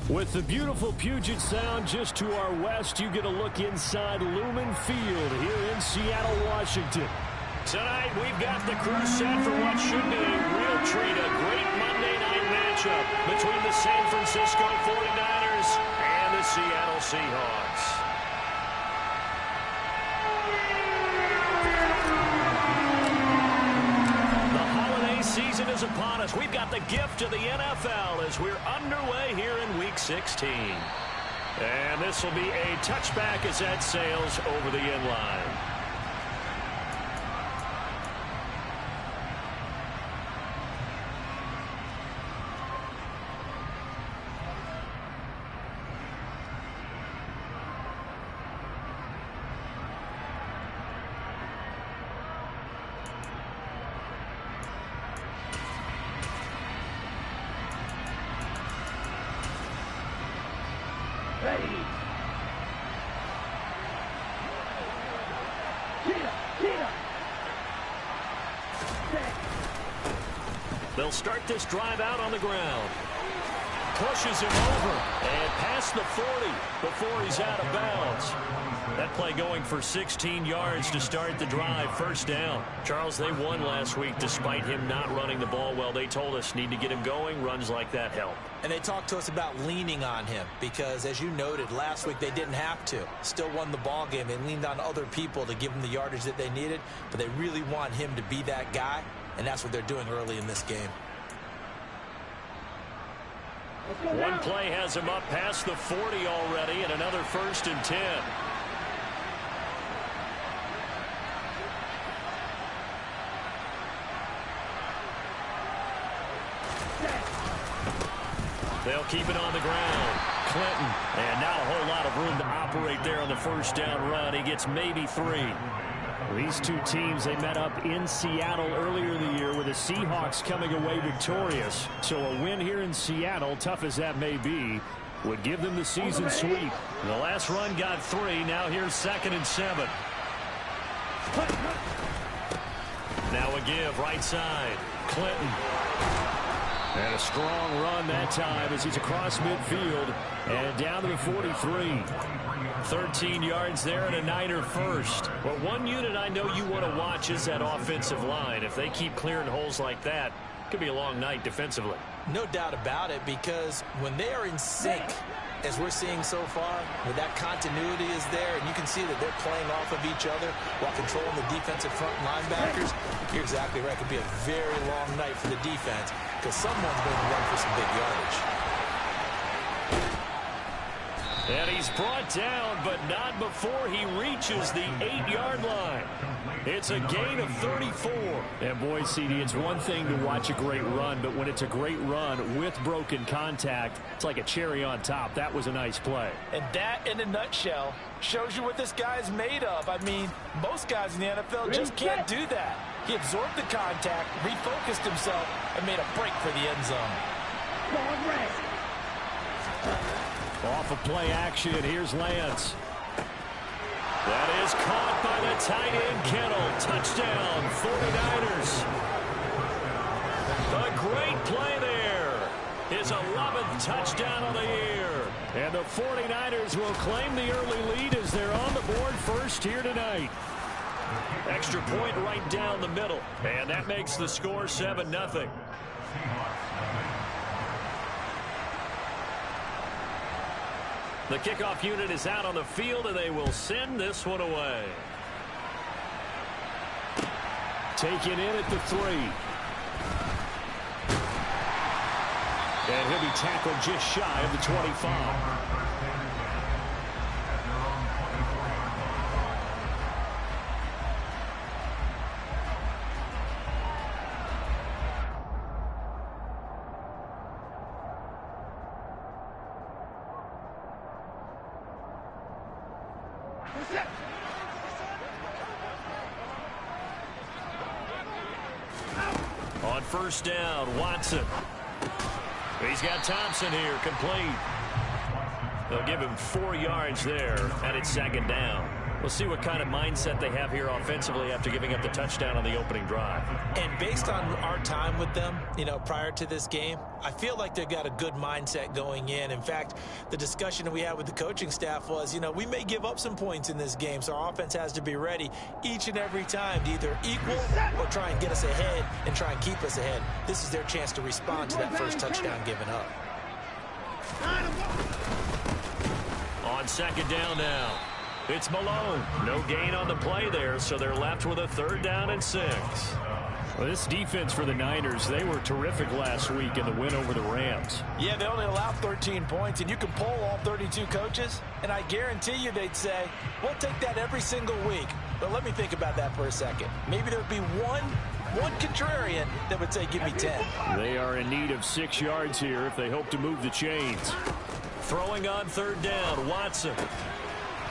With the beautiful Puget Sound just to our west, you get a look inside Lumen Field here in Seattle, Washington. Tonight, we've got the crew set for what should be a real treat, a great Monday night matchup between the San Francisco 49ers and the Seattle Seahawks. Season is upon us. We've got the gift of the NFL as we're underway here in Week 16. And this will be a touchback as that sails over the end line. They'll start this drive out on the ground. Pushes him over and past the 40 before he's out of bounds. That play going for 16 yards to start the drive. First down. Charles, they won last week despite him not running the ball well. They told us need to get him going. Runs like that help. And they talked to us about leaning on him because, as you noted, last week they didn't have to. Still won the ball game. They leaned on other people to give them the yardage that they needed, but they really want him to be that guy, and that's what they're doing early in this game. One play has him up past the 40 already, and another 1st and 10. They'll keep it on the ground. Clinton, and not a whole lot of room to operate there on the first down run. He gets maybe 3. These two teams, they met up in Seattle earlier in the year with the Seahawks coming away victorious. So a win here in Seattle, tough as that may be, would give them the season sweep. The last run got 3. Now here's 2nd and 7. Now a give right side. Clinton. And a strong run that time as he's across midfield and down to the 43. 13 yards there and a Niner first. Well, one unit I know you want to watch is that offensive line. If they keep clearing holes like that, it could be a long night defensively. No doubt about it, because when they are in sync, as we're seeing so far, where that continuity is there, and you can see that they're playing off of each other while controlling the defensive front linebackers, you're exactly right. It could be a very long night for the defense because someone's going to run for some big yardage. And he's brought down, but not before he reaches the 8-yard line. It's a gain of 34. And boy, CD, it's one thing to watch a great run, but when it's a great run with broken contact, it's like a cherry on top. That was a nice play. And that, in a nutshell, shows you what this guy is made of. I mean, most guys in the NFL just can't do that. He absorbed the contact, refocused himself, and made a break for the end zone. Off of play action, here's Lance. That is caught by the tight end, Kittle. Touchdown, 49ers. A great play there. His 11th touchdown of the year. And the 49ers will claim the early lead as they're on the board first here tonight. Extra point right down the middle. And that makes the score 7-0. The kickoff unit is out on the field, and they will send this one away. Taken in at the 3. And he'll be tackled just shy of the 25. On first down, Watson. He's got Thompson here, complete. They'll give him 4 yards there, and it's 2nd down. We'll see what kind of mindset they have here offensively after giving up the touchdown on the opening drive. And based on our time with them, prior to this game, I feel like they've got a good mindset going in. In fact, the discussion that we had with the coaching staff was, we may give up some points in this game, so our offense has to be ready each and every time to either equal or try and get us ahead and try and keep us ahead. This is their chance to respond to that first touchdown given up. On second down now, it's Malone. No gain on the play there, so they're left with a 3rd down and 6. Well, this defense for the Niners, they were terrific last week in the win over the Rams. Yeah, they only allowed 13 points, and you can poll all 32 coaches, and I guarantee you they'd say, we'll take that every single week. But let me think about that for a second. Maybe there'd be one contrarian that would say, give me 10. They are in need of 6 yards here if they hope to move the chains. Throwing on 3rd down, Watson.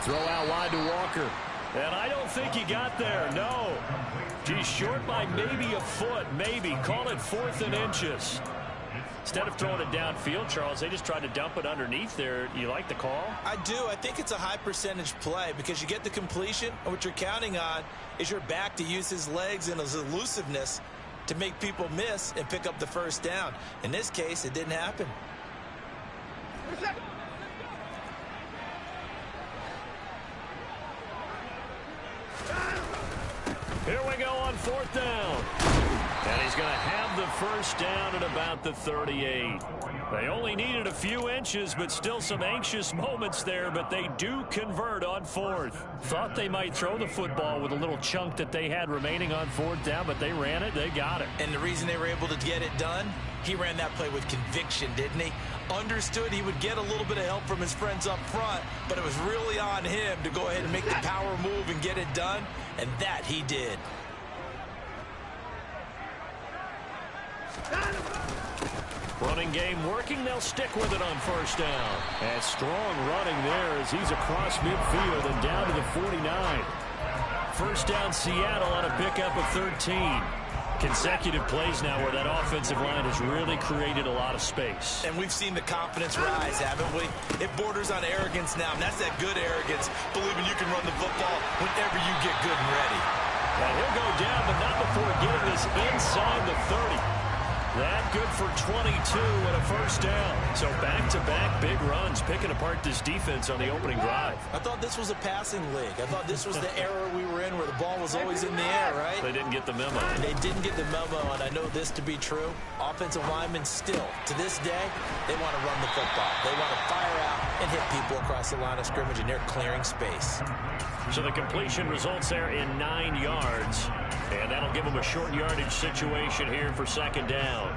Throw out wide to Walker. And I don't think he got there, no. He's short by maybe a foot, maybe. Call it 4th and inches. Instead of throwing it downfield, Charles, they just tried to dump it underneath there. You like the call? I do. I think it's a high percentage play because you get the completion, and what you're counting on is your back to use his legs and his elusiveness to make people miss and pick up the 1st down. In this case, it didn't happen. Here we go on 4th down. And he's going to have the 1st down at about the 38. They only needed a few inches, but still some anxious moments there, but they do convert on 4th. Thought they might throw the football with a little chunk that they had remaining on 4th down, but they ran it, they got it. And the reason they were able to get it done, he ran that play with conviction, didn't he? Understood he would get a little bit of help from his friends up front, but it was really on him to go ahead and make the power move and get it done, and that he did. Running game working. They'll stick with it on 1st down. And strong running there as he's across midfield and down to the 49. 1st down Seattle on a pickup of 13. Consecutive plays now where that offensive line has really created a lot of space. And we've seen the confidence rise, haven't we? It borders on arrogance now, and that's that good arrogance, believing you can run the football whenever you get good and ready. And he'll go down, but not before getting this inside the 30. That good for 22 and a 1st down. So back-to-back big runs, picking apart this defense on the opening drive. I thought this was a passing league. I thought this was the era we were in where the ball was always in the air, right? They didn't get the memo. They didn't get the memo, and I know this to be true. Offensive linemen still, to this day, they want to run the football. They want to fire out and hit people across the line of scrimmage, and they're clearing space. So the completion results there in 9 yards. And that'll give them a short yardage situation here for 2nd down.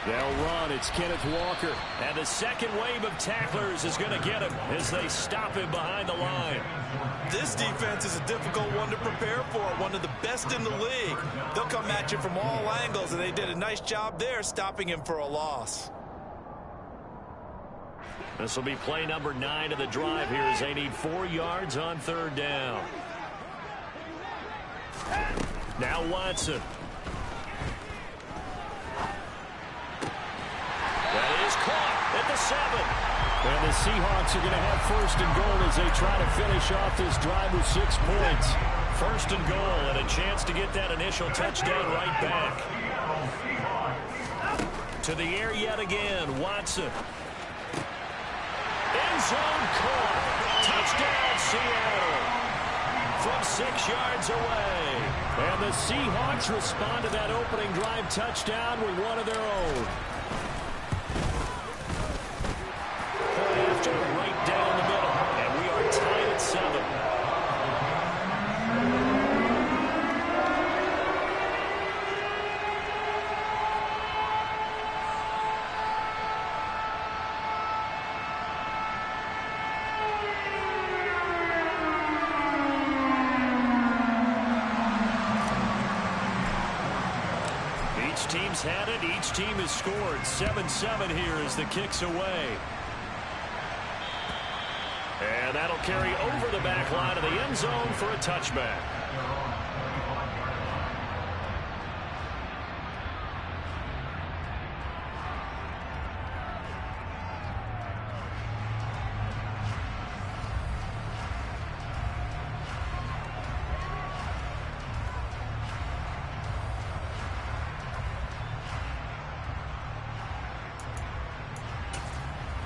They'll run. It's Kenneth Walker. And the second wave of tacklers is going to get him as they stop him behind the line. This defense is a difficult one to prepare for, one of the best in the league. They'll come at you from all angles, and they did a nice job there stopping him for a loss. This will be play number 9 of the drive here as they need 4 yards on 3rd down. Now Watson. That is caught at the 7. And the Seahawks are going to have 1st and goal as they try to finish off this drive with 6 points. 1st and goal and a chance to get that initial touchdown right back. To the air yet again, Watson. End zone caught. Touchdown, Seattle. From 6 yards away. And the Seahawks respond to that opening drive touchdown with one of their own. After right down the middle, and we are tied at 7. Each team's had it. Each team has scored. 7-7 here as the kick's away. And that'll carry over the back line of the end zone for a touchback.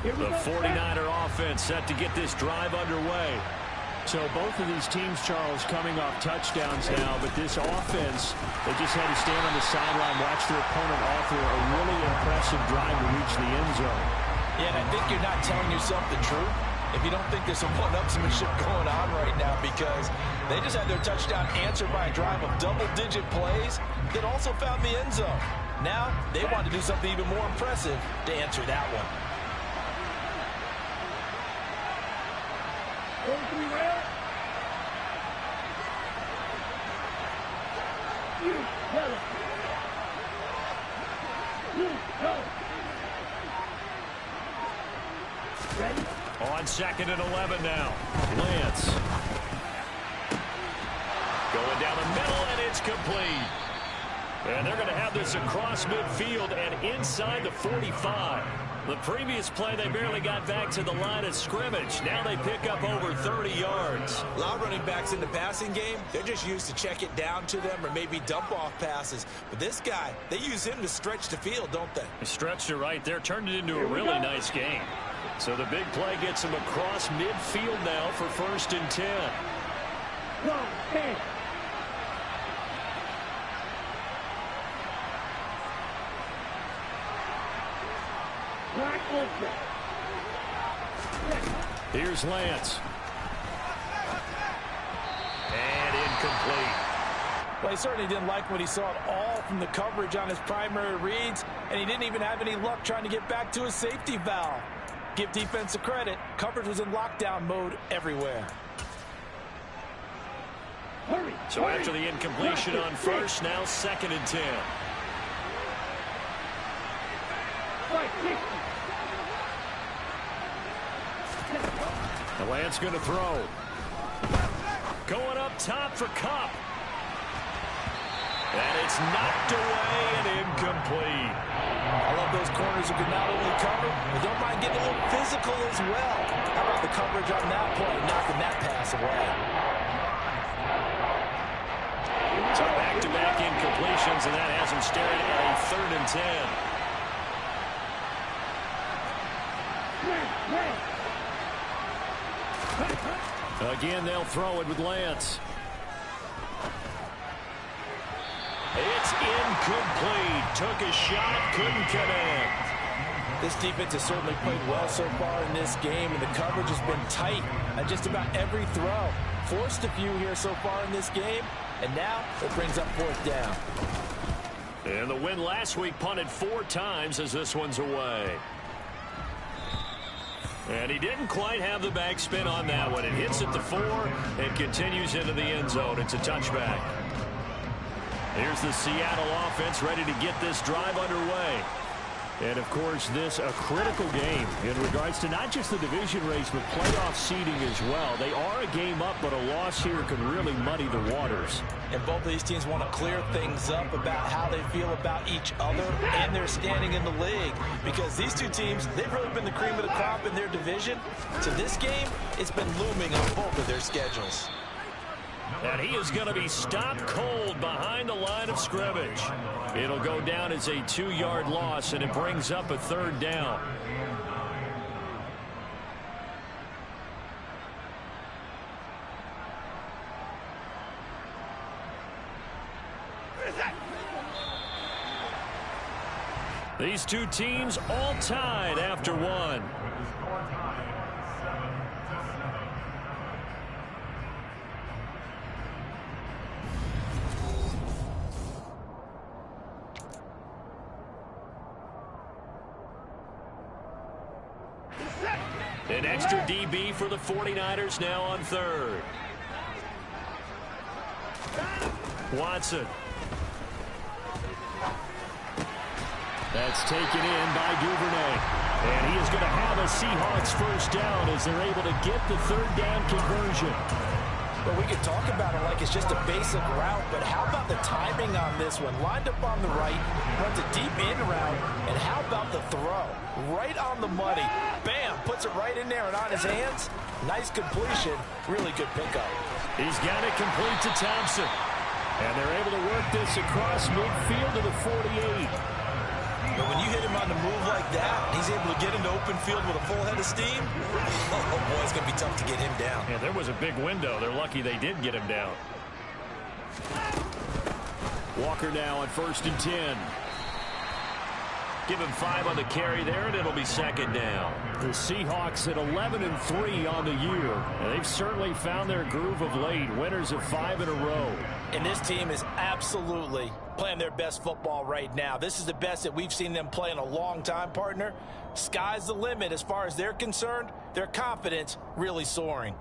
The 49er offense set to get this drive underway. So both of these teams, Charles, coming off touchdowns now, but this offense, they just had to stand on the sideline, watch their opponent offer a really impressive drive to reach the end zone. Yeah, and I think you're not telling yourself the truth if you don't think there's some one-upsmanship going on right now, because they just had their touchdown answered by a drive of double-digit plays that also found the end zone. Now they want to do something even more impressive to answer that one. On 2nd and 11 now. Lance. Going down the middle, and it's complete. And they're going to have this across midfield and inside the 45. The previous play, they barely got back to the line of scrimmage. Now they pick up over 30 yards. A lot of running backs in the passing game, they're just used to check it down to them or maybe dump off passes. But this guy, they use him to stretch the field, don't they? They stretched it right there, turned it into a really nice game. So the big play gets him across midfield now for 1st and 10. Here's Lance. And incomplete. Well, he certainly didn't like what he saw at all from the coverage on his primary reads, and he didn't even have any luck trying to get back to his safety valve. Give defense a credit. Coverage was in lockdown mode everywhere. So after the incompletion on 1st, now 2nd and 10. The Lance going to throw. Going up top for Kupp. And it's knocked away and incomplete. I love those corners who can not only cover, but don't mind getting a little physical as well. How about the coverage on that play, knocking that pass away? So back-to-back incompletions, and that has him staring at a 3rd and 10. Again, they'll throw it with Lance. It's incomplete. Took a shot, couldn't connect. This defense has certainly played well so far in this game, and the coverage has been tight on just about every throw. Forced a few here so far in this game, and now it brings up 4th down. And the win last week punted 4 times as this one's away. And he didn't quite have the backspin on that one. It hits at the 4 and continues into the end zone. It's a touchback. Here's the Seattle offense ready to get this drive underway. And, of course, this a critical game in regards to not just the division race, but playoff seeding as well. They are a game up, but a loss here could really muddy the waters. And both of these teams want to clear things up about how they feel about each other and their standing in the league. Because these two teams, they've really been the cream of the crop in their division. So this game, it's been looming on both of their schedules. And he is going to be stopped cold behind the line of scrimmage. It'll go down as a 2-yard loss, and it brings up a 3rd down. These two teams all tied after one. An extra DB for the 49ers now on 3rd. Watson. That's taken in by Duvernay. And he is going to have a Seahawks 1st down as they're able to get the 3rd down conversion. Well, we could talk about it like it's just a basic route, but how about the timing on this one? Lined up on the right, runs a deep in route, and how about the throw? Right on the money. Bam! Puts it right in there and on his hands. Nice completion. Really good pickup. He's got it complete to Thompson. And they're able to work this across midfield to the 48. But when you hit him on the move like that, he's able to get into open field with a full head of steam. Oh, boy, it's going to be tough to get him down. Yeah, there was a big window. They're lucky they did get him down. Walker now on 1st and 10. Give him 5 on the carry there, and it'll be 2nd down. The Seahawks at 11-3 on the year. And they've certainly found their groove of late. Winners of 5 in a row. And this team is absolutely playing their best football right now. This is the best that we've seen them play in a long time, partner. Sky's the limit as far as they're concerned. Their confidence really soaring.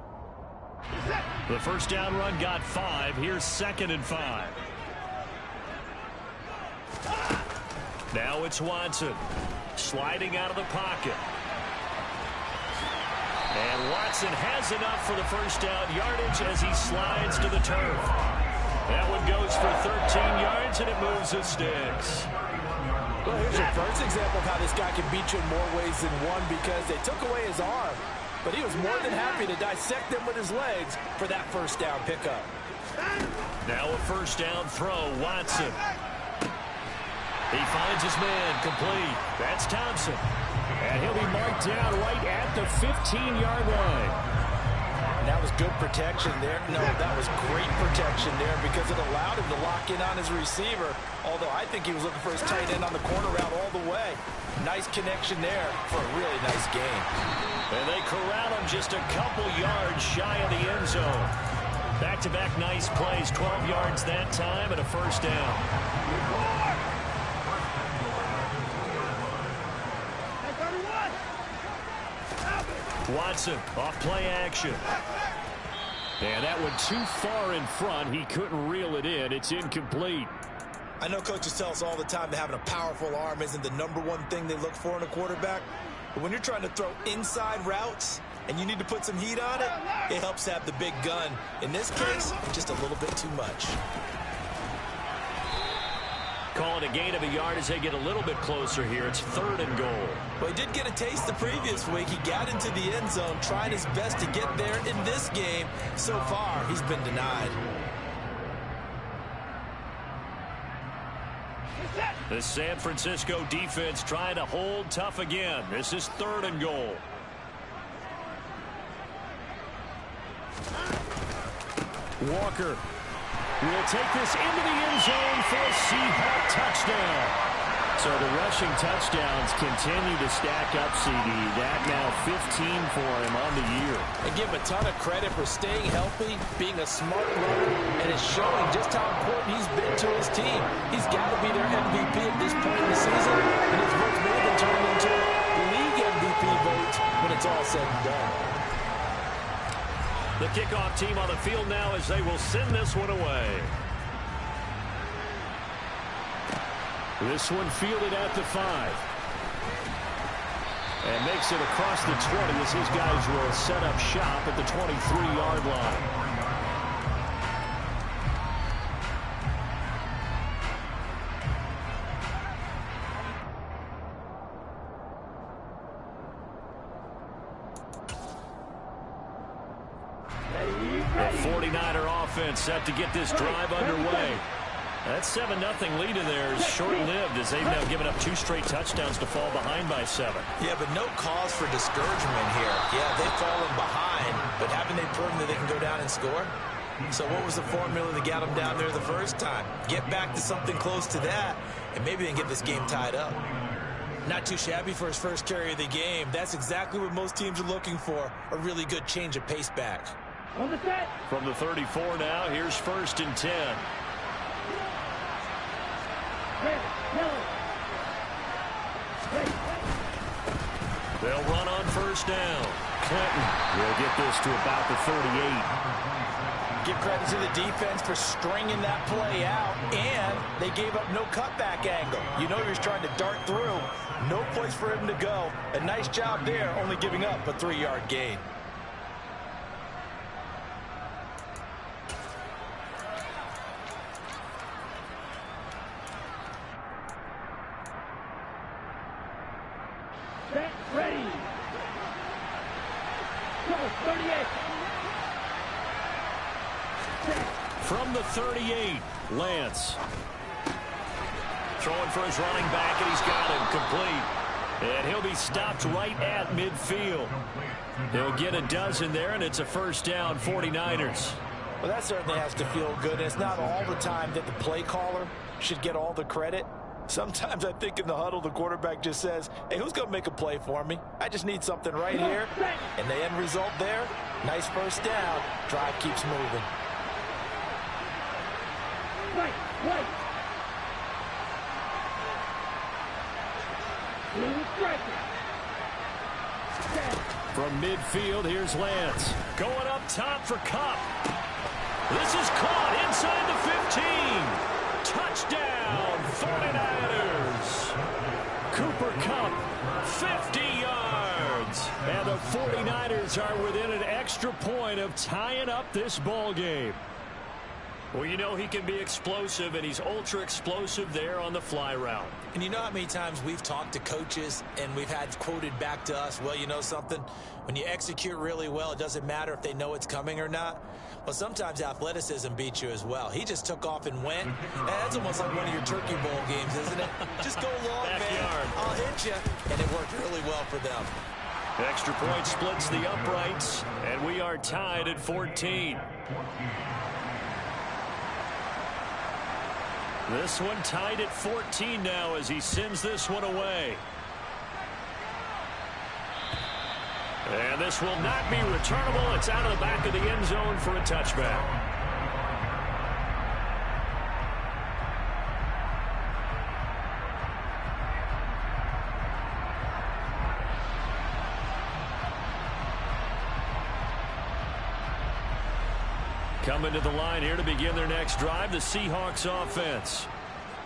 The first down run got 5. Here's 2nd and 5. Now it's Watson sliding out of the pocket. And Watson has enough for the first down yardage as he slides to the turf. That one goes for 13 yards, and it moves the sticks. Well, here's your first example of how this guy can beat you in more ways than one, because they took away his arm, but he was more than happy to dissect them with his legs for that first down pickup. Now a first down throw, Watson. He finds his man, complete. That's Thompson. And he'll be marked down right at the 15-yard line. And that was good protection there. No, that was great protection there because it allowed him to lock in on his receiver, although I think he was looking for his tight end on the corner route all the way. Nice connection there for a really nice game. And they corral him just a couple yards shy of the end zone. Back-to-back nice plays, 12 yards that time and a first down. Watson off play action. And that one too far in front. He couldn't reel it in. It's incomplete. I know coaches tell us all the time that having a powerful arm isn't the #1 thing they look for in a quarterback. But when you're trying to throw inside routes and you need to put some heat on it, it helps have the big gun. In this case, just a little bit too much. Calling a gain of a yard as they get a little bit closer here. It's 3rd and goal. Well, he did get a taste the previous week. He got into the end zone, tried his best to get there in this game. So far, he's been denied. The San Francisco defense trying to hold tough again. This is 3rd and goal. Walker will take this into the end zone for a Seahawks touchdown. So the rushing touchdowns continue to stack up, CD. That now 15 for him on the year. I give him a ton of credit for staying healthy, being a smart runner, and it's showing just how important he's been to his team. He's got to be their MVP at this point in the season, and his votes may have been turned into league MVP votes when it's all said and done. The kickoff team on the field now as they will send this one away. This one fielded at the 5. And makes it across the 20 as his guys will set up shop at the 23-yard line. The 49er offense set to get this drive underway. That 7-0 lead in there is short-lived as they've now given up 2 straight touchdowns to fall behind by 7. Yeah, but no cause for discouragement here. Yeah, they've fallen behind, but haven't they proven that they can go down and score? So what was the formula that got them down there the first time? Get back to something close to that, and maybe they can get this game tied up. Not too shabby for his first carry of the game. That's exactly what most teams are looking for, a really good change of pace back. From the 34 now, here's 1st and 10. They'll run on first down. Clinton will get this to about the 38. Give credit to the defense for stringing that play out, and they gave up no cutback angle. You know he was trying to dart through. No place for him to go. A nice job there, only giving up a 3-yard gain. Ready. Go, 38. From the 38, Lance Throwing for his running back, and he's got him complete. And he'll be stopped right at midfield. He'll get a dozen there, and it's a first down, 49ers. Well, that certainly has to feel good. And it's not all the time that the play caller should get all the credit. Sometimes I think in the huddle, the quarterback just says, hey, who's going to make a play for me? I just need something right here. And the end result there, nice first down. Drive keeps moving. Right. From midfield, here's Lance. Going up top for Kupp. This is caught inside the 15. Touchdown, 49ers. Cooper Kupp, 50 yards. And the 49ers are within an extra point of tying up this ball game. Well, you know he can be explosive, and he's ultra explosive there on the fly route. And you know how many times we've talked to coaches and we've had quoted back to us, well, you know something? When you execute really well, it doesn't matter if they know it's coming or not. Well, sometimes athleticism beats you as well. He just took off and went. And that's almost like one of your Turkey Bowl games, isn't it? Just go long, man. I'll hit you. And it worked really well for them. Extra point splits the uprights, and we are tied at 14. This one tied at 14 now as he sends this one away. And this will not be returnable. It's out of the back of the end zone for a touchback. Coming to the line here to begin their next drive, the Seahawks offense.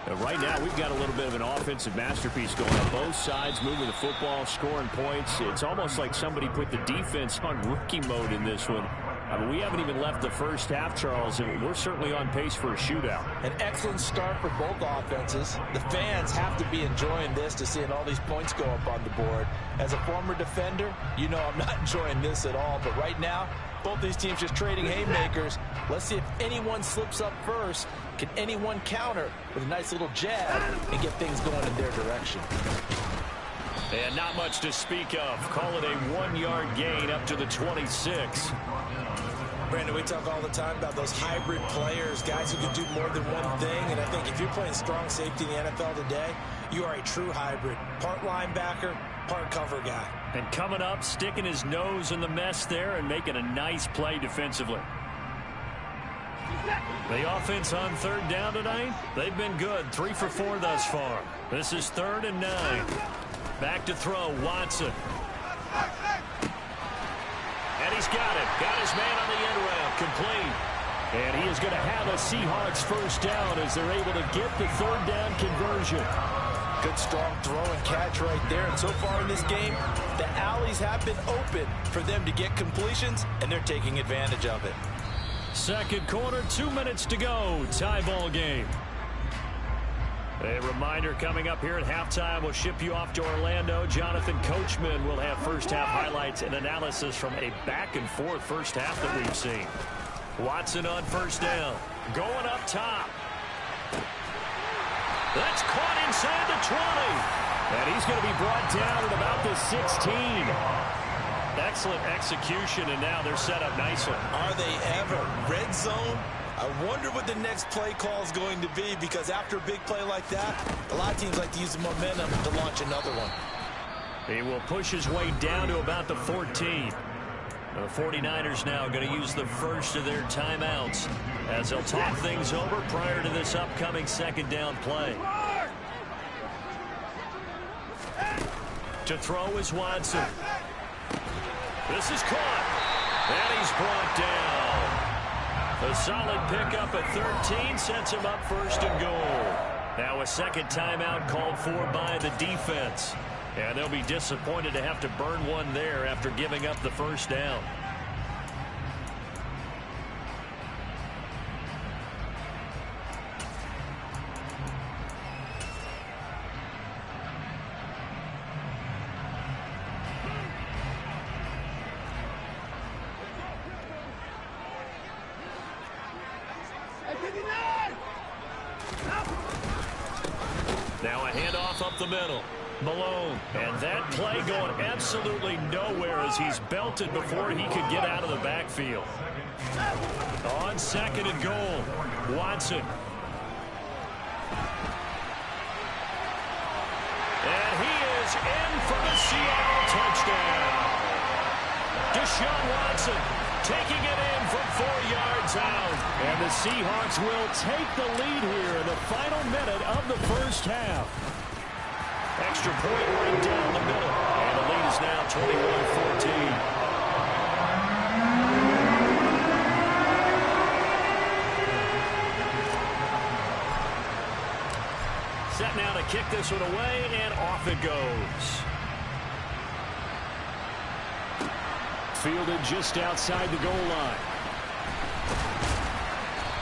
Right now, we've got a little bit of an offensive masterpiece going on both sides, moving the football, scoring points. It's almost like somebody put the defense on rookie mode in this one. I mean, we haven't even left the first half, Charles, and we're certainly on pace for a shootout. An excellent start for both offenses. The fans have to be enjoying this to seeing all these points go up on the board. As a former defender, you know I'm not enjoying this at all. But right now, both these teams just trading haymakers. Let's see if anyone slips up first. Can anyone counter with a nice little jab and get things going in their direction? And not much to speak of. Call it a 1-yard gain up to the 26. Brandon, we talk all the time about those hybrid players, guys who can do more than one thing. And I think if you're playing strong safety in the NFL today, you are a true hybrid. Part linebacker, part cover guy. And coming up, sticking his nose in the mess there and making a nice play defensively. The offense on third down tonight, they've been good. 3 for 4 thus far. This is 3rd and 9. Back to throw, Watson. And he's got it. Got his man on the end route, complete. And he is going to have a Seahawks first down as they're able to get the 3rd down conversion. Good strong throw and catch right there. And so far in this game, the alleys have been open for them to get completions, and they're taking advantage of it. Second quarter, 2 minutes to go. Tie ball game. A reminder coming up here at halftime. We'll ship you off to Orlando. Jonathan Coachman will have first half highlights and analysis from a back-and-forth first half that we've seen. Watson on first down. Going up top. That's caught inside the 20. And he's going to be brought down at about the 16. Excellent execution, and now they're set up nicely. Are they ever? Red zone? I wonder what the next play call is going to be, because after a big play like that, a lot of teams like to use the momentum to launch another one. He will push his way down to about the 14. The 49ers now going to use the first of their timeouts as they'll talk things over prior to this upcoming second down play. To throw is Watson. This is caught. And he's brought down. A solid pickup at 13 sets him up first and goal. Now a second timeout called for by the defense. And they'll be disappointed to have to burn one there after giving up the first down. Now a handoff up the middle. Malone. And that play going absolutely nowhere as he's belted before he could get out of the backfield. On second and goal, Watson. And he is in for the Seattle touchdown. Deshaun Watson taking it in from 4 yards out. And the Seahawks will take the lead here in the final minute of the first half. Extra point right down the middle. And the lead is now 21-14. Set now to kick this one away, and off it goes. Fielded just outside the goal line.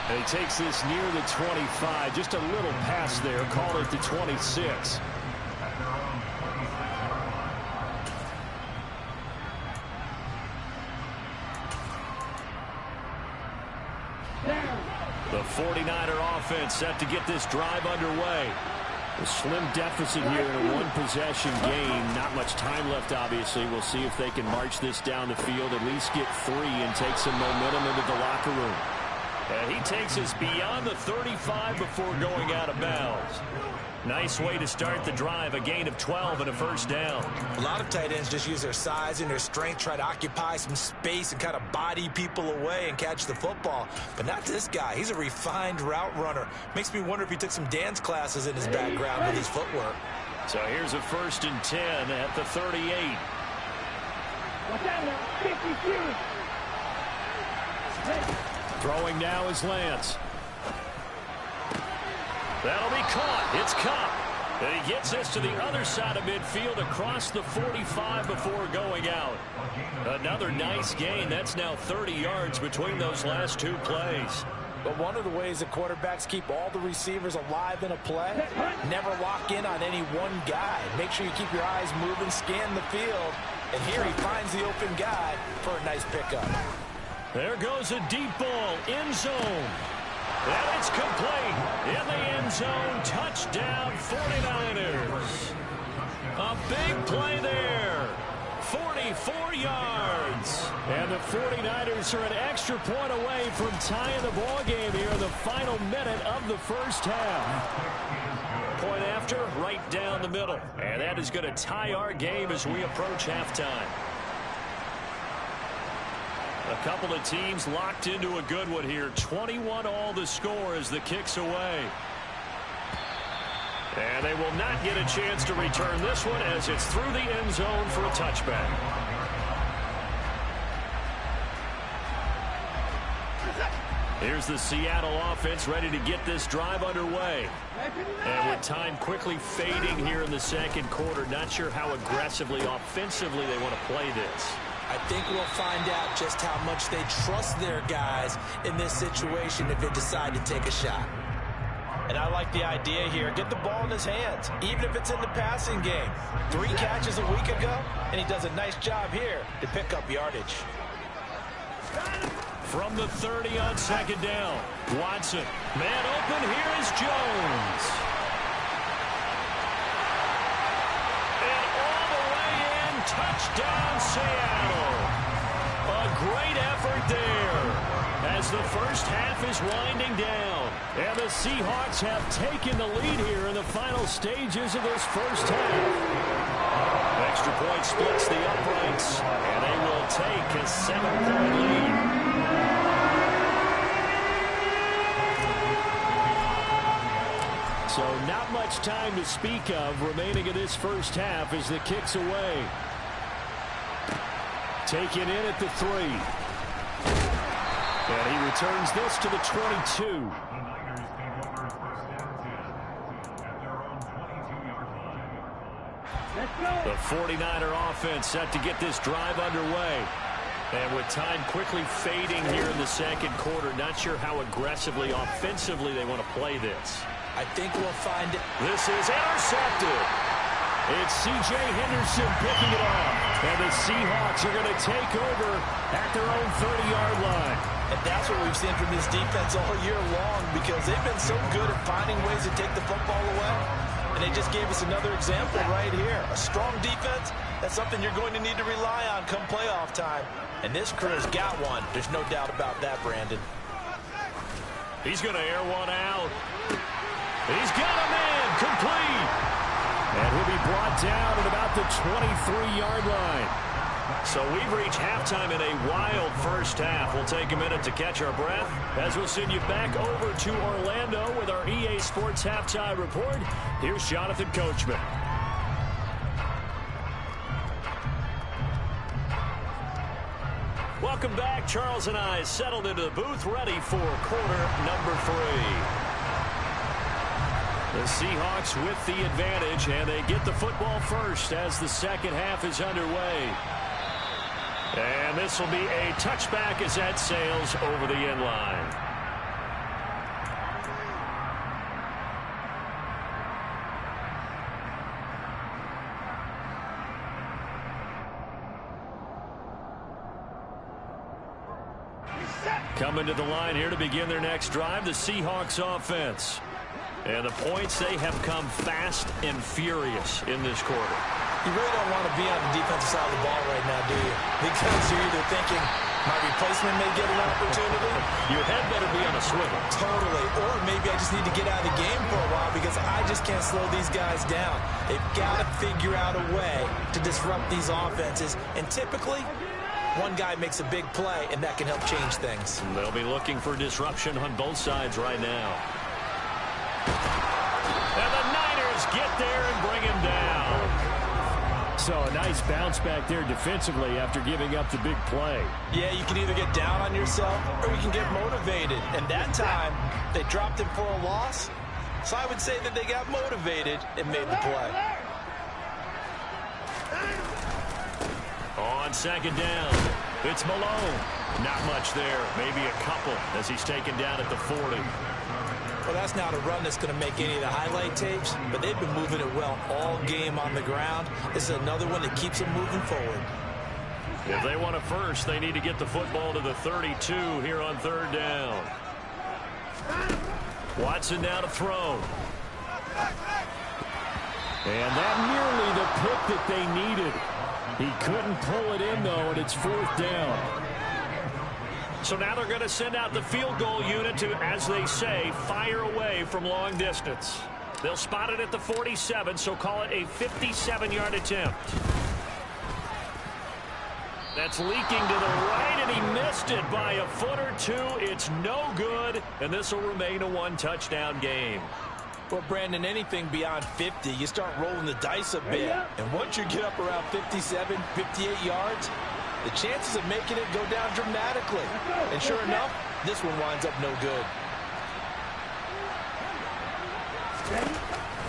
And he takes this near the 25. Just a little pass there. Call it the 26. The 49er offense set to get this drive underway. A slim deficit here in a one-possession game. Not much time left, obviously. We'll see if they can march this down the field, at least get 3 and take some momentum into the locker room. And he takes us beyond the 35 before going out of bounds. Nice way to start the drive, a gain of 12 and a first down. A lot of tight ends just use their size and their strength, try to occupy some space and kind of body people away and catch the football. But not this guy. He's a refined route runner. Makes me wonder if he took some dance classes in his background with his footwork. So here's a 1st and 10 at the 38. Watch out now. 52. Throwing now is Lance. That'll be caught. It's Cup. And he gets this to the other side of midfield across the 45 before going out. Another nice gain. That's now 30 yards between those last 2 plays. But one of the ways that quarterbacks keep all the receivers alive in a play, never lock in on any one guy. Make sure you keep your eyes moving, scan the field. And here he finds the open guy for a nice pickup. There goes a deep ball, end zone. And it's complete. In the end zone, touchdown 49ers. A big play there. 44 yards. And the 49ers are an extra point away from tying the ball game here in the final minute of the first half. Point after, right down the middle. And that is going to tie our game as we approach halftime. A couple of teams locked into a good one here. 21 all the score as the kick's away. And they will not get a chance to return this one as it's through the end zone for a touchback. Here's the Seattle offense ready to get this drive underway. And with time quickly fading here in the second quarter, not sure how aggressively, offensively they want to play this. I think we'll find out just how much they trust their guys in this situation if they decide to take a shot. And I like the idea here. Get the ball in his hands, even if it's in the passing game. 3 catches a week ago, and he does a nice job here to pick up yardage. From the 30 on second down, Watson. Man open, here is Jones. And all the way in, touchdown Seattle. A great effort there as the first half is winding down. And the Seahawks have taken the lead here in the final stages of this first half. Extra point splits the uprights, and they will take a 7-point lead. So not much time to speak of remaining in this first half as the kick's away. Taken in at the 3. And he returns this to the 22. The 49er offense set to get this drive underway. And with time quickly fading here in the second quarter, not sure how aggressively, offensively they want to play this. I think we'll find it. This is intercepted. It's C.J. Henderson picking it off. And the Seahawks are going to take over at their own 30-yard line. And that's what we've seen from this defense all year long because they've been so good at finding ways to take the football away. And they just gave us another example right here. A strong defense, that's something you're going to need to rely on come playoff time. And this crew's got one. There's no doubt about that, Brandon. He's going to air one out. He's got a man complete. And he'll be brought down at about the 23-yard line. So we've reached halftime in a wild first half. We'll take a minute to catch our breath as we'll send you back over to Orlando with our EA Sports Halftime Report. Here's Jonathan Coachman. Welcome back. Charles and I settled into the booth, ready for quarter number 3. The Seahawks with the advantage, and they get the football first as the second half is underway. And this will be a touchback as that sails over the end line. Coming to the line here to begin their next drive, the Seahawks offense. And the points, they have come fast and furious in this quarter. You really don't want to be on the defensive side of the ball right now, do you? Because you're either thinking, my replacement may get an opportunity. Your head better be on a swivel. Totally. Or maybe I just need to get out of the game for a while because I just can't slow these guys down. They've got to figure out a way to disrupt these offenses. And typically, one guy makes a big play, and that can help change things. They'll be looking for disruption on both sides right now. And the Niners get there and bring him down. So a nice bounce back there defensively after giving up the big play. Yeah, you can either get down on yourself or you can get motivated. And that time, they dropped him for a loss. So I would say that they got motivated and made the play. On second down, it's Malone. Not much there, maybe a couple as he's taken down at the 40. Well, that's not a run that's going to make any of the highlight tapes, but they've been moving it well all game on the ground. This is another one that keeps them moving forward. If they want a first, they need to get the football to the 32 here on third down. Watson now to throw. And that nearly the pick that they needed. He couldn't pull it in, though, and it's fourth down. So now they're going to send out the field goal unit to, as they say, fire away from long distance. They'll spot it at the 47, so call it a 57-yard attempt. That's leaking to the right, and he missed it by a foot or two. It's no good, and this will remain a one-touchdown game. Well, Brandon, anything beyond 50, you start rolling the dice a bit. And once you get up around 57, 58 yards, the chances of making it go down dramatically. And sure enough, this one winds up no good.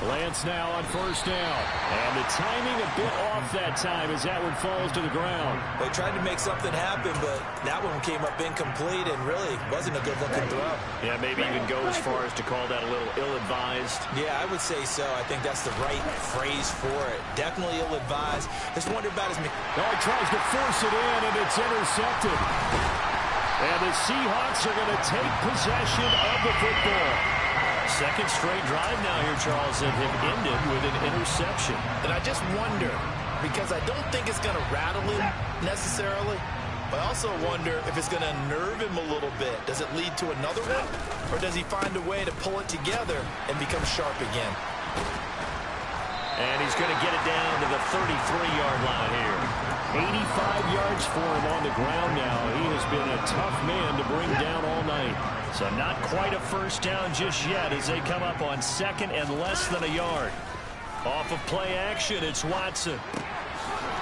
Lance now on first down. And the timing a bit off that time as that one falls to the ground. They tried to make something happen, but that one came up incomplete and really wasn't a good-looking throw. Yeah, maybe even go as far as to call that a little ill-advised. Yeah, I would say so. I think that's the right phrase for it. Definitely ill-advised. Just wonder about his... Oh, he tries to force it in, and it's intercepted. And the Seahawks are going to take possession of the football. Second straight drive now here, Charles, that have ended with an interception. And I just wonder, because I don't think it's going to rattle him necessarily, but I also wonder if it's going to nerve him a little bit. Does it lead to another one, or does he find a way to pull it together and become sharp again? And he's going to get it down to the 33-yard line here. 85 yards for him on the ground now. He has been a tough man to bring down all night. So not quite a first down just yet as they come up on second and less than a yard. Off of play action, it's Watson.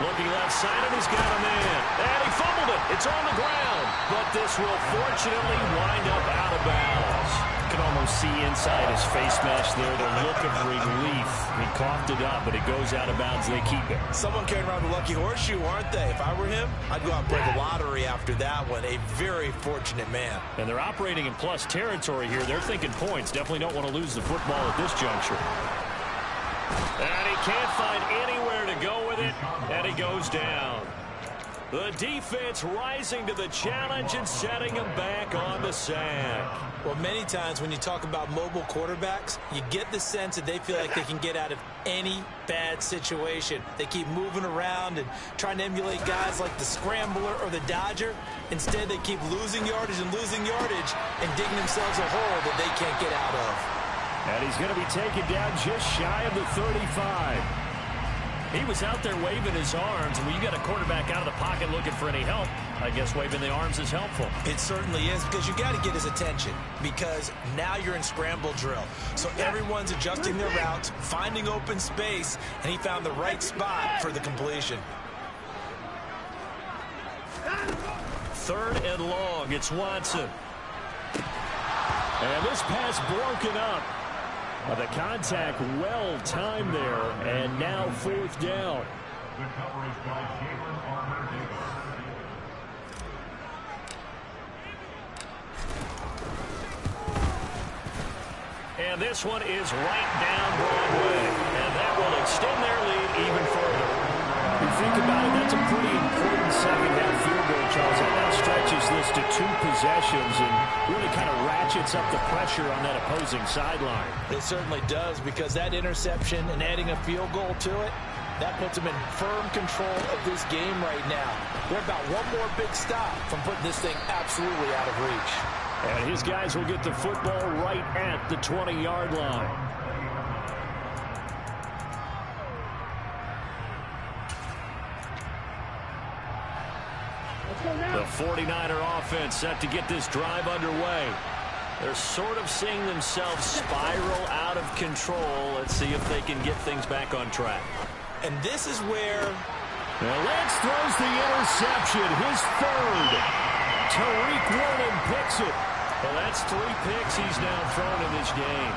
Looking left side, and he's got a man. And he fumbled it. It's on the ground. But this will fortunately wind up out of bounds. You can almost see inside his face mask there the look of relief. He coughed it up, but it goes out of bounds. They keep it. Someone carrying around the lucky horseshoe, aren't they? If I were him, I'd go out and play the lottery after that one. A very fortunate man. And they're operating in plus territory here. They're thinking points. Definitely don't want to lose the football at this juncture. And he can't find anywhere to go with it, and he goes down. The defense rising to the challenge and setting them back on the sack. Well, many times when you talk about mobile quarterbacks, you get the sense that they feel like they can get out of any bad situation. They keep moving around and trying to emulate guys like the Scrambler or the Dodger. Instead, they keep losing yardage and digging themselves a hole that they can't get out of. And he's going to be taken down just shy of the 35. He was out there waving his arms, and when you got a quarterback out of the pocket looking for any help, I guess waving the arms is helpful. It certainly is, because you got to get his attention, because now you're in scramble drill. So everyone's adjusting their routes, finding open space, and he found the right spot for the completion. 3rd and long. It's Watson. And this pass broken up. The contact well timed there, and now 4th down. And this one is right down Broadway, and that will extend their lead even further. You think about it, that's a pretty important second-half field goal, Charles. That now stretches this to 2 possessions and really kind of ratchets up the pressure on that opposing sideline. It certainly does, because that interception and adding a field goal to it, that puts them in firm control of this game right now. They're about one more big stop from putting this thing absolutely out of reach. And his guys will get the football right at the 20-yard line. The 49er offense set to get this drive underway. They're sort of seeing themselves spiral out of control. Let's see if they can get things back on track. And this is where... Well, Lance throws the interception, his 3rd. Tariq Woolen picks it. Well, that's 3 picks he's now thrown in this game.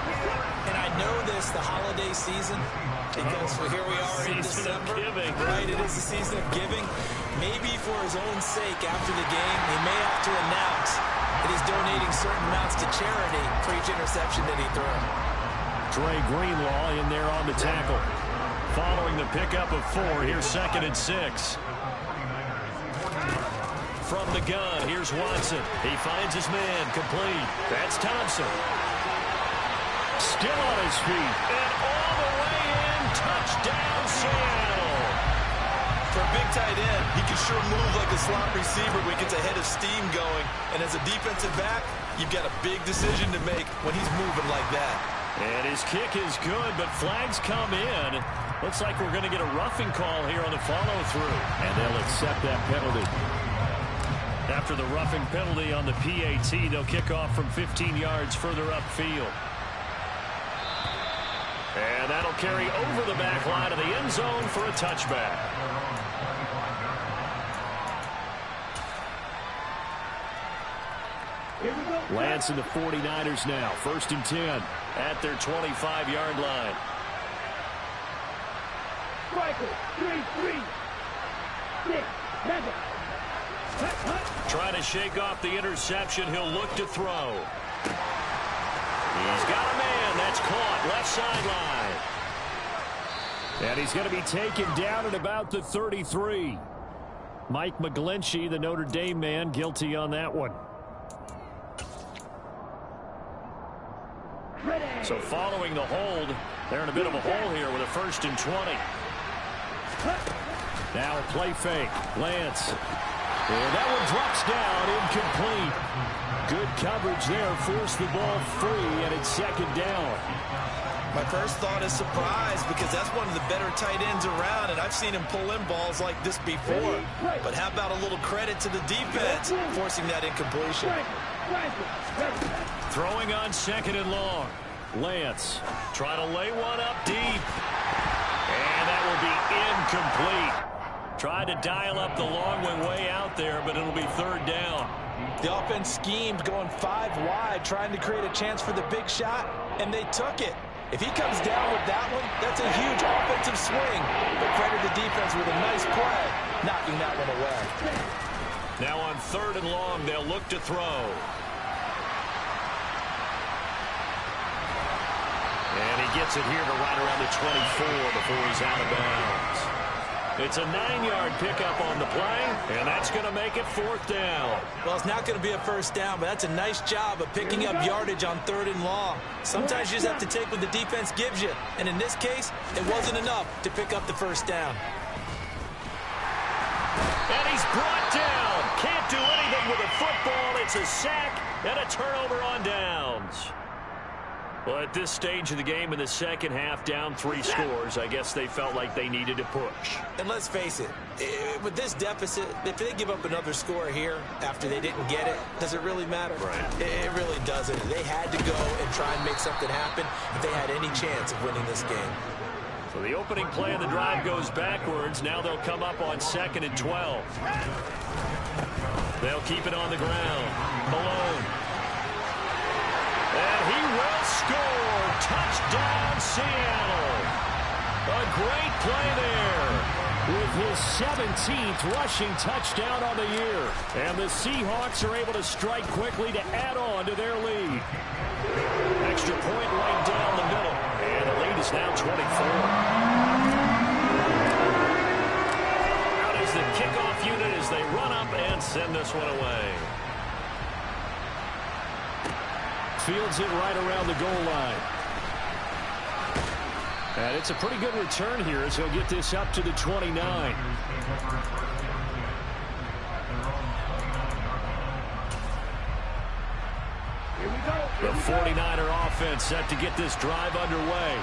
And I know this, the holiday season, because here we are in December. Right, it is the season of giving. Maybe for his own sake after the game, he may have to announce that he's donating certain amounts to charity for each interception that he threw. Dre Greenlaw in there on the tackle. Following the pickup of 4, here's 2nd and 6. From the gun, here's Watson. He finds his man, complete. That's Thompson. Still on his feet. And all the way in, touchdown Seattle. For a big tight end, he can sure move like a slot receiver when he gets a head of steam going. And as a defensive back, you've got a big decision to make when he's moving like that. And his kick is good, but flags come in. Looks like we're going to get a roughing call here on the follow-through. And they'll accept that penalty. After the roughing penalty on the PAT, they'll kick off from 15 yards further upfield. And that'll carry over the back line of the end zone for a touchback. Lance and the 49ers now, 1st and 10. At their 25-yard line. Striker, 3, 6, 7. Trying to shake off the interception. He'll look to throw. He's got a man. That's caught. Left sideline. And he's going to be taken down at about the 33. Mike McGlinchey, the Notre Dame man, guilty on that one. So following the hold, they're in a bit of a hole here with a 1st and 20. Now a play fake. Lance. And that one drops down, incomplete. Good coverage there, forced the ball free, and it's 2nd down. My first thought is surprise, because that's one of the better tight ends around, and I've seen him pull in balls like this before. But how about a little credit to the defense forcing that incompletion? Throwing on 2nd and long. Lance. Try to lay one up deep. And that will be incomplete. Tried to dial up the long one way out there, but it'll be 3rd down. The offense schemed going 5 wide, trying to create a chance for the big shot, and they took it. If he comes down with that one, that's a huge offensive swing. But credit the defense with a nice play, knocking that one away. Now on 3rd and long, they'll look to throw. And he gets it here to right around the 24 before he's out of bounds. It's a 9-yard pickup on the play, and that's going to make it 4th down. Well, it's not going to be a first down, but that's a nice job of picking up yardage on 3rd and long. Sometimes you just have to take what the defense gives you, and in this case, it wasn't enough to pick up the first down. And he's brought down. Can't do anything with a football. It's a sack and a turnover on downs. Well, at this stage of the game in the second half, down 3 scores, I guess they felt like they needed to push. And let's face it, with this deficit, if they give up another score here after they didn't get it, does it really matter? Right. It really doesn't. They had to go and try and make something happen if they had any chance of winning this game. So the opening play of the drive goes backwards. Now they'll come up on 2nd and 12. They'll keep it on the ground. Malone. And he will score. Touchdown, Seattle. A great play there. With his 17th rushing touchdown on the year. And the Seahawks are able to strike quickly to add on to their lead. Extra point right down the middle. And the lead is now 24. Out is the kickoff unit as they run up and send this one away. Fields it right around the goal line. And it's a pretty good return here as he'll get this up to the 29. The 49er offense set to get this drive underway.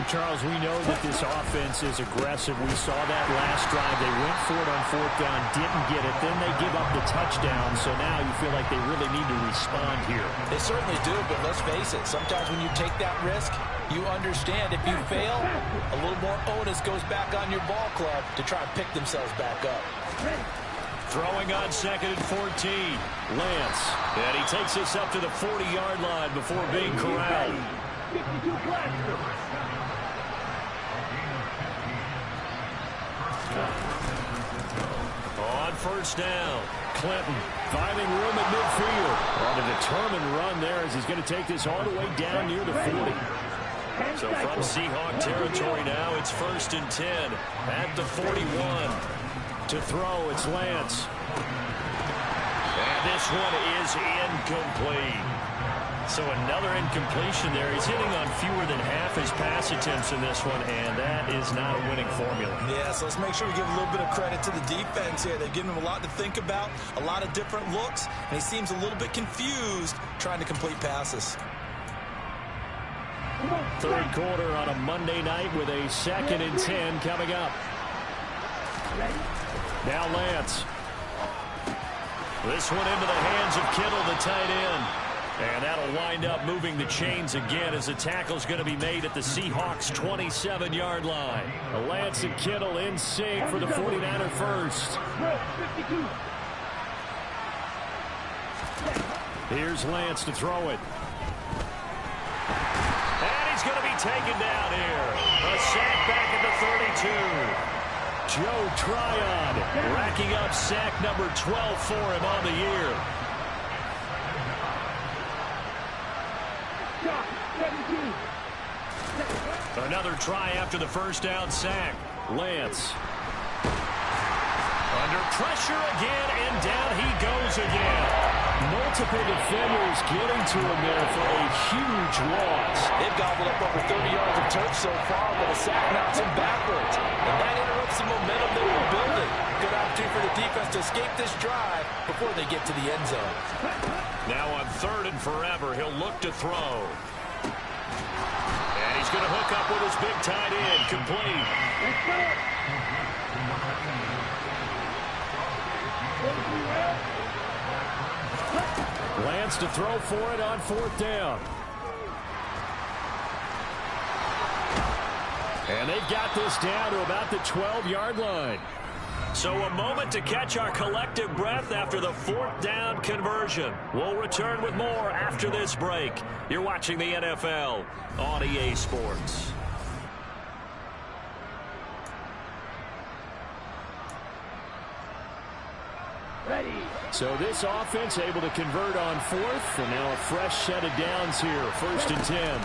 Charles, we know that this offense is aggressive. We saw that last drive. They went for it on 4th down, didn't get it. Then they give up the touchdown. So now you feel like they really need to respond here. They certainly do, but let's face it. Sometimes when you take that risk, you understand if you fail, a little more onus goes back on your ball club to try and pick themselves back up. Throwing on 2nd and 14. Lance. And he takes us up to the 40-yard line before being corralled. 52 blasters. On 1st down, Clinton finding room at midfield. On a determined run there as he's going to take this all the way down near the 40. So from Seahawk territory now, it's 1st and 10 at the 41. To throw, it's Lance. And this one is incomplete. So another incompletion there. He's hitting on fewer than half his pass attempts in this one, and that is not a winning formula. Yeah, so let's make sure we give a little bit of credit to the defense here. They've given him a lot to think about, a lot of different looks, and he seems a little bit confused trying to complete passes. 3rd quarter on a Monday night with a 2nd and 10 coming up. Now Lance. This one into the hands of Kittle, the tight end. And that'll wind up moving the chains again as the tackle's going to be made at the Seahawks' 27-yard line. Lance and Kittle in sync for the 49er first. Here's Lance to throw it. And he's going to be taken down here. A sack back at the 32. Joe Tryon racking up sack number 12 for him on the year. Another try after the 1st down sack. Lance. Under pressure again, and down he goes again. Multiple defenders getting to him there for a huge loss. They've gobbled up over 30 yards of turf so far, but a sack knocks him backwards. And that interrupts the momentum they were building. Good opportunity for the defense to escape this drive before they get to the end zone. Now on 3rd and forever, he'll look to throw. And he's going to hook up with his big tight end, complete. Lance to throw for it on 4th down. And they've got this down to about the 12-yard line. So a moment to catch our collective breath after the 4th down conversion. We'll return with more after this break. You're watching the NFL on EA Sports. Ready. So this offense able to convert on 4th, and now a fresh set of downs here. 1st and 10.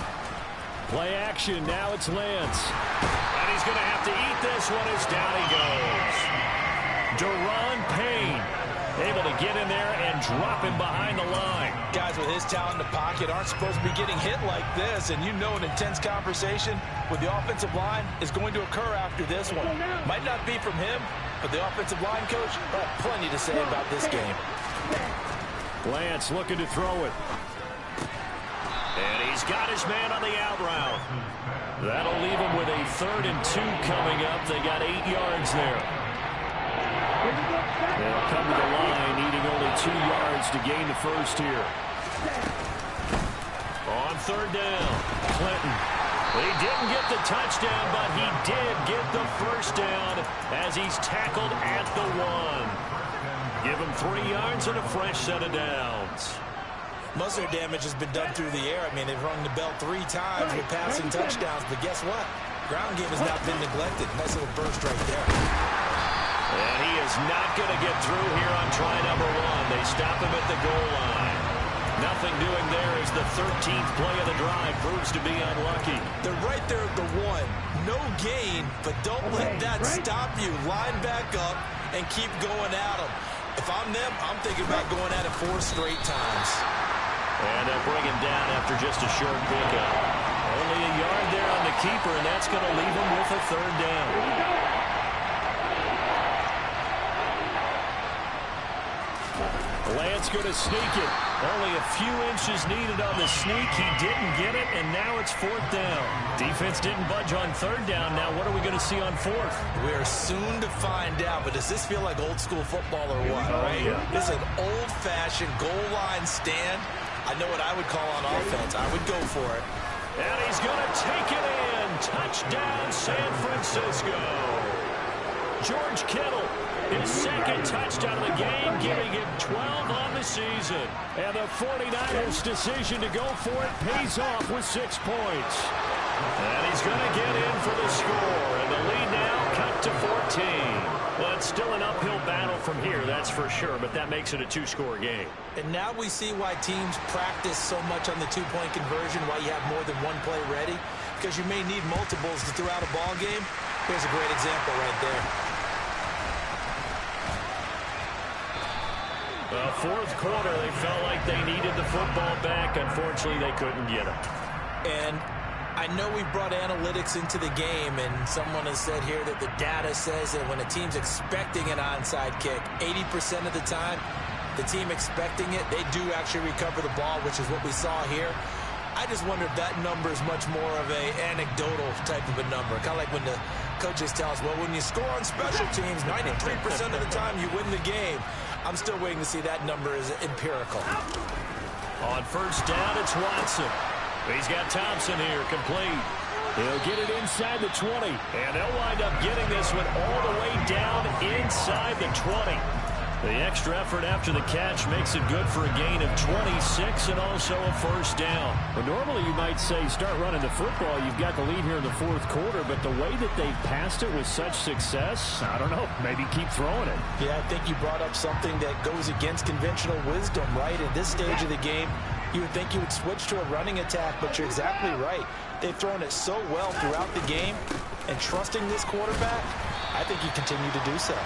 Play action. Now it's Lance. And he's going to have to eat this one as down he goes. Deron Payne able to get in there and drop him behind the line. Guys with his talent in the pocket aren't supposed to be getting hit like this, and you know an intense conversation with the offensive line is going to occur after this one. Might not be from him, but the offensive line coach will have plenty to say about this game. Lance looking to throw it. And he's got his man on the out route. That'll leave him with a 3rd and 2 coming up. They got 8 yards there. They'll come to the line, needing only 2 yards to gain the first here. On 3rd down, Clinton. He didn't get the touchdown, but he did get the first down as he's tackled at the 1. Give him 3 yards and a fresh set of downs. Most of their damage has been done through the air. I mean, they've rung the bell 3 times with passing touchdowns, but guess what? Ground game has not been neglected. Nice little burst right there. And he is not going to get through here on try number 1. They stop him at the goal line. Nothing doing there as the 13th play of the drive proves to be unlucky. They're right there at the 1. No gain, but don't let that stop you. Line back up and keep going at them. If I'm them, I'm thinking about going at it 4 straight times. And they'll bring him down after just a short pickup. Only a yard there on the keeper, and that's going to leave him with a 3rd down. Lance going to sneak it. Only a few inches needed on the sneak. He didn't get it, and now it's 4th down. Defense didn't budge on 3rd down. Now what are we going to see on 4th? We are soon to find out, but does this feel like old school football or what? Right? Yeah. This is an old-fashioned goal line stand. I know what I would call on offense. I would go for it. And he's going to take it in. Touchdown, San Francisco. George Kittle, his 2nd touchdown of the game, giving him 12 on the season. And the 49ers' decision to go for it pays off with 6 points. And he's going to get in for the score. And the lead now cut to 14. Well, it's still an uphill battle from here, that's for sure, but that makes it a 2-score game. And now we see why teams practice so much on the 2-point conversion, why you have more than one play ready, because you may need multiples to throw out a ball game. Here's a great example right there. Well, 4th quarter, they felt like they needed the football back. Unfortunately, they couldn't get it. And I know we brought analytics into the game, and someone has said here that the data says that when a team's expecting an onside kick, 80% of the time, the team expecting it, they do actually recover the ball, which is what we saw here. I just wonder if that number is much more of a anecdotal type of a number. Kind of like when the coaches tell us, well, when you score on special teams, 93% of the time you win the game. I'm still waiting to see that number is empirical. On 1st down, it's Watson. He's got Thompson here, complete. He'll get it inside the 20. And they'll wind up getting this one all the way down inside the 20. The extra effort after the catch makes it good for a gain of 26 and also a 1st down. Well, normally you might say start running the football. You've got the lead here in the 4th quarter, but the way that they've passed it with such success, I don't know, maybe keep throwing it. Yeah, I think you brought up something that goes against conventional wisdom, right? At this stage of the game, you would think you would switch to a running attack, but you're exactly right. They've thrown it so well throughout the game, and trusting this quarterback, I think you continue to do so.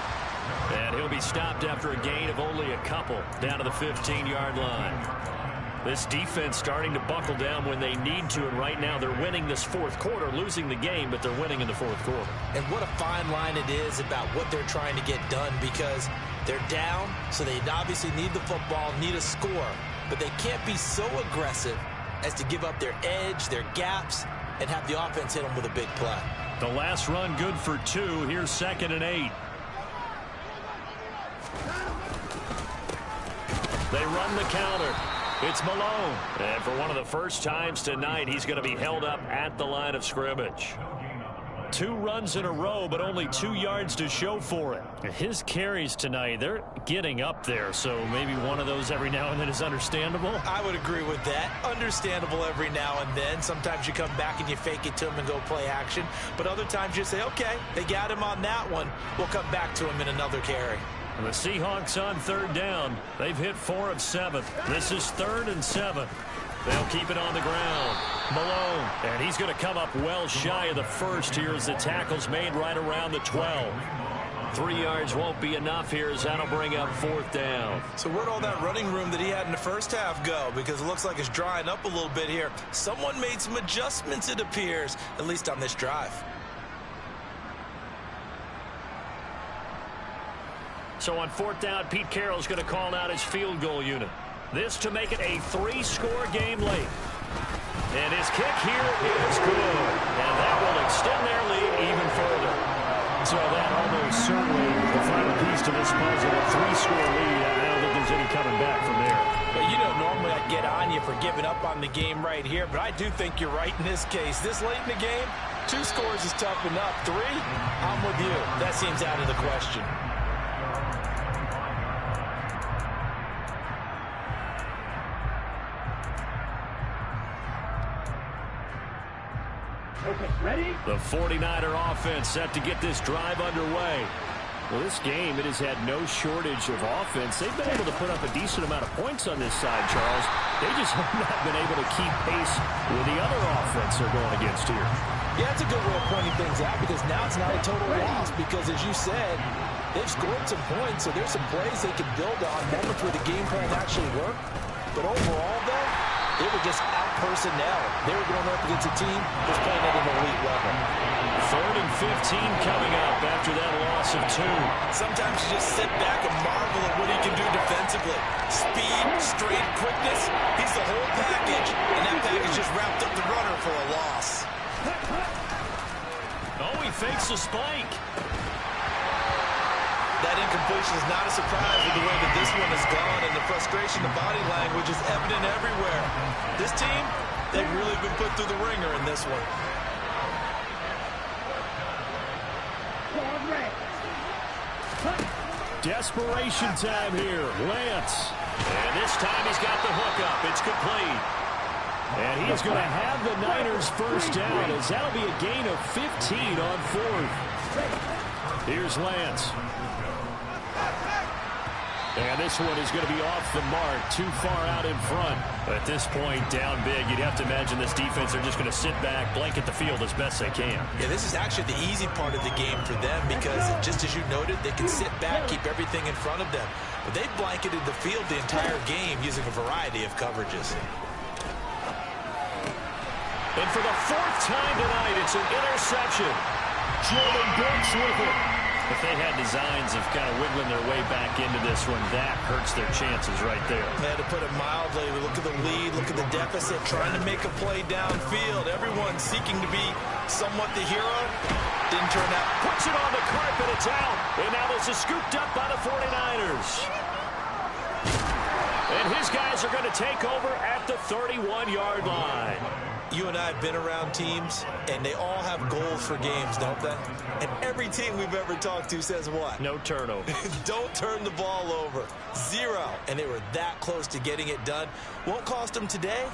And he'll be stopped after a gain of only a couple down to the 15-yard line. This defense starting to buckle down when they need to, and right now they're winning this 4th quarter, losing the game, but they're winning in the 4th quarter. And what a fine line it is about what they're trying to get done, because they're down, so they obviously need the football, need a score, but they can't be so aggressive as to give up their edge, their gaps, and have the offense hit them with a big play. The last run good for 2. Here's 2nd and 8. They run the counter. It's Malone. And for one of the first times tonight, he's going to be held up at the line of scrimmage. 2 runs in a row, but only 2 yards to show for it. His carries tonight, they're getting up there, so maybe one of those every now and then is understandable. I would agree with that. Understandable every now and then. Sometimes you come back and you fake it to him and go play action. But other times you say, okay, they got him on that one. We'll come back to him in another carry. And the Seahawks on 3rd down. They've hit 4 of 7. This is 3rd and 7. They'll keep it on the ground. Malone, and he's going to come up well shy of the first here as the tackle's made right around the 12. 3 yards won't be enough here as that'll bring up 4th down. So where'd all that running room that he had in the first half go? Because it looks like it's drying up a little bit here. Someone made some adjustments, it appears, at least on this drive. So on 4th down, Pete Carroll's going to call out his field goal unit. This to make it a 3-score game late. And his kick here is good. And that will extend their lead even further. So that almost certainly the final piece to this puzzle, a 3-score lead. I don't think there's any coming back from there. Well, you know, normally I'd get on you for giving up on the game right here, but I do think you're right in this case. This late in the game, 2 scores is tough enough. 3, I'm with you. That seems out of the question. Okay, ready? The 49er offense set to get this drive underway. Well, this game, it has had no shortage of offense. They've been able to put up a decent amount of points on this side, Charles. They just have not been able to keep pace with the other offense they're going against here. Yeah, it's a good way of pointing things out because now it's not a total loss because, as you said, they've scored some points, so there's some plays they can build on, moments where the game plan actually worked. But overall, though, they were just out personnel. They were going up against a team that's playing at an elite level. 3rd and 15 coming up after that loss of 2. Sometimes you just sit back and marvel at what he can do defensively. Speed, strength, quickness, he's the whole package. And that package just wrapped up the runner for a loss. Oh, he fakes a spike. That incompletion is not a surprise with the way that this one has gone, and the frustration, the body language is evident everywhere. This team, they've really been put through the ringer in this one. Desperation time here. Lance. And this time he's got the hook up. It's complete. And he's going to have the Niners first down as that'll be a gain of 15 on 4th. Here's Lance. And this one is going to be off the mark, too far out in front. At this point, down big, you'd have to imagine this defense are just going to sit back, blanket the field as best they can. Yeah, this is actually the easy part of the game for them because, just as you noted, they can sit back, keep everything in front of them. But they've blanketed the field the entire game using a variety of coverages. And for the 4th time tonight, it's an interception. Jordan Brooks with it. If they had designs of kind of wiggling their way back into this one, that hurts their chances right there. They had to put it mildly. Look at the lead, look at the deficit, trying to make a play downfield. Everyone seeking to be somewhat the hero. Didn't turn out. Puts it on the carpet, it's out. And now this is scooped up by the 49ers. And his guys are going to take over at the 31-yard line. You and I have been around teams, and they all have goals for games, don't they? And every team we've ever talked to says what? No turnover. Don't turn the ball over. 0. And they were that close to getting it done. Won't cost them today,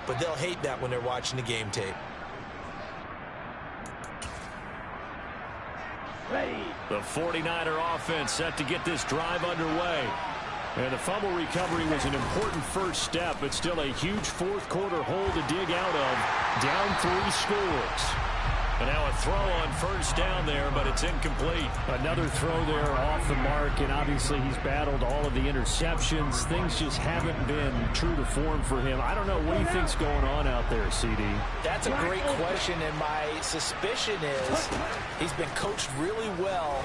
but they'll hate that when they're watching the game tape. Ready. The 49er offense set to get this drive underway. And the fumble recovery was an important first step, but still a huge 4th quarter hole to dig out of. Down 3 scores. And now a throw on first down there, but it's incomplete. Another throw there off the mark, and obviously he's battled all of the interceptions. Things just haven't been true to form for him. I don't know what he thinks going on out there, CD. That's a great question, and my suspicion is he's been coached really well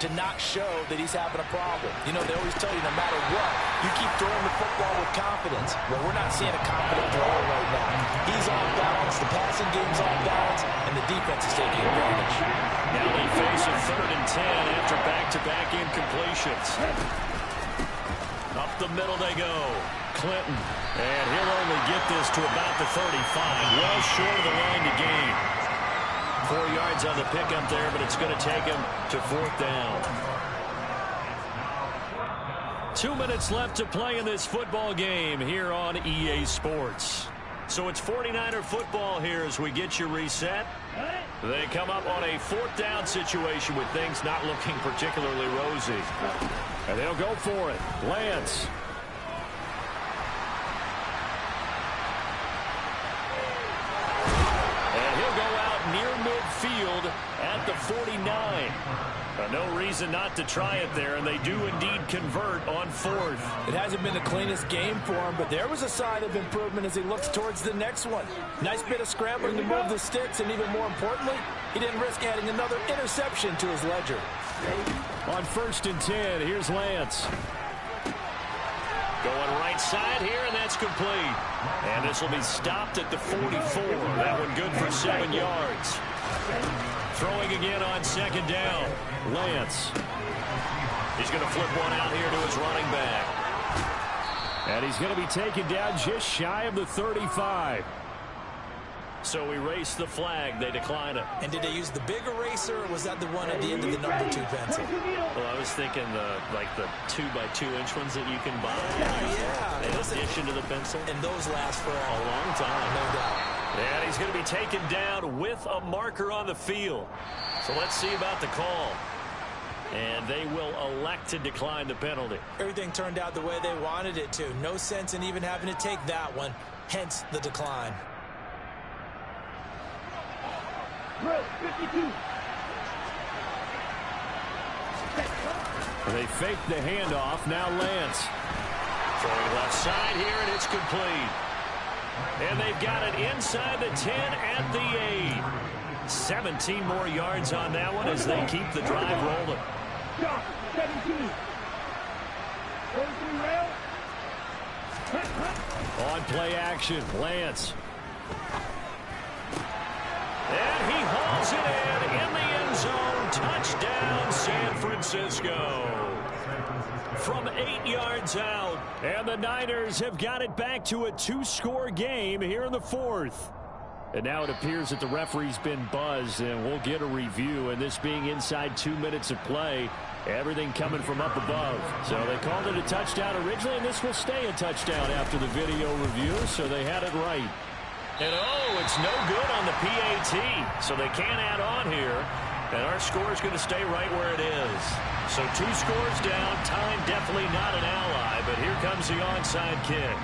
to not show that he's having a problem. You know, they always tell you no matter what, you keep throwing the football with confidence. Well, we're not seeing a confident thrower right now. He's off balance, the passing game's off balance, and the defense is taking advantage. Now they face a 3rd and 10 after back-to-back incompletions. Up the middle they go. Clinton. And he'll only get this to about the 35. Well short of the line to gain. 4 yards on the pickup there, but it's going to take him to 4th down. 2 minutes left to play in this football game here on EA Sports. So it's 49er football here as we get you reset. They come up on a 4th down situation with things not looking particularly rosy. And they'll go for it. Lance. field at the 49. No reason not to try it there, and they do indeed convert on fourth. It hasn't been the cleanest game for him, but there was a sign of improvement as he looks towards the next one. Nice bit of scrambling to move the sticks, and even more importantly, he didn't risk adding another interception to his ledger. On 1st and 10, here's Lance. Going right side here, and that's complete. And this will be stopped at the 44. That one good for 7 yards. Throwing again on 2nd down. Lance. He's going to flip one out here to his running back. And he's going to be taken down just shy of the 35. So we race the flag. They decline it. And did they use the big eraser, or was that the one at the end of the number 2 pencil? Well, I was thinking the 2x2-inch ones that you can buy. Yeah. In addition to the pencil. And those last for a long time. No doubt. And he's going to be taken down with a marker on the field. So let's see about the call. And they will elect to decline the penalty. Everything turned out the way they wanted it to. No sense in even having to take that one. Hence the decline. 52. They fake the handoff. Now Lance. Throwing left side here, and it's complete. And they've got it inside the 10 at the 8. 17 more yards on that one as they keep the drive rolling. 17. On play action, Lance. And he hauls it in the end zone. Touchdown, San Francisco. From 8 yards out. And the Niners have got it back to a 2-score game here in the 4th. And now it appears that the referee's been buzzed, and we'll get a review. And this being inside 2 minutes of play, everything coming from up above. So they called it a touchdown originally, and this will stay a touchdown after the video review, so they had it right. And it's no good on the PAT, so they can't add on here. And our score is going to stay right where it is. So 2 scores down, time definitely not an ally, but here comes the onside kick.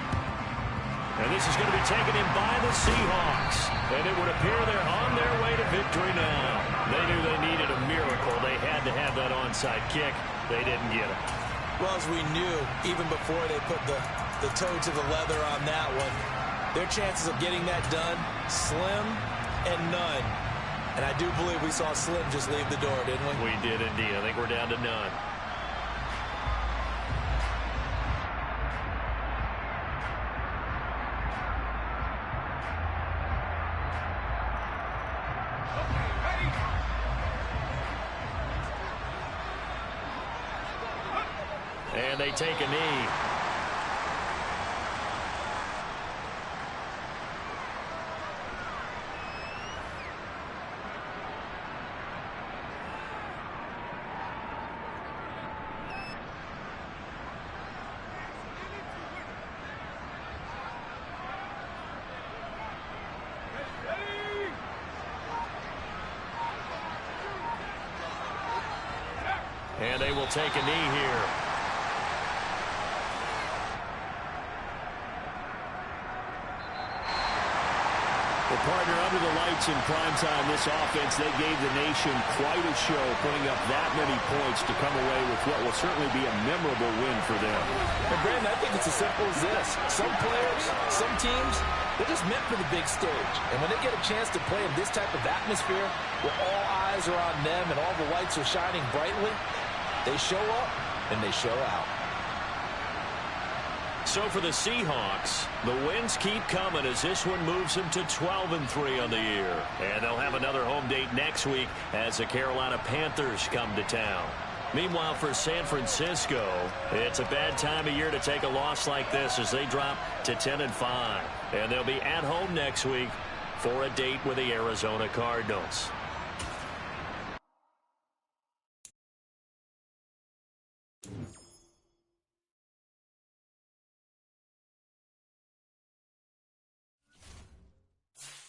And this is going to be taken in by the Seahawks. And it would appear they're on their way to victory now. They knew they needed a miracle. They had to have that onside kick. They didn't get it. Well, as we knew, even before they put the toe to the leather on that one, their chances of getting that done, slim and none. And I do believe we saw Slim just leave the door, didn't we? We did indeed. I think we're down to none. And they take a knee. And they will take a knee here. Well, partner, under the lights in primetime, this offense, they gave the nation quite a show, putting up that many points to come away with what will certainly be a memorable win for them. And Brandon, I think it's as simple as this. Some players, some teams, they're just meant for the big stage. And when they get a chance to play in this type of atmosphere, where all eyes are on them and all the lights are shining brightly, they show up and they show out. So for the Seahawks, the wins keep coming as this one moves them to 12-3 on the year. And they'll have another home date next week as the Carolina Panthers come to town. Meanwhile, for San Francisco, it's a bad time of year to take a loss like this as they drop to 10-5. And they'll be at home next week for a date with the Arizona Cardinals.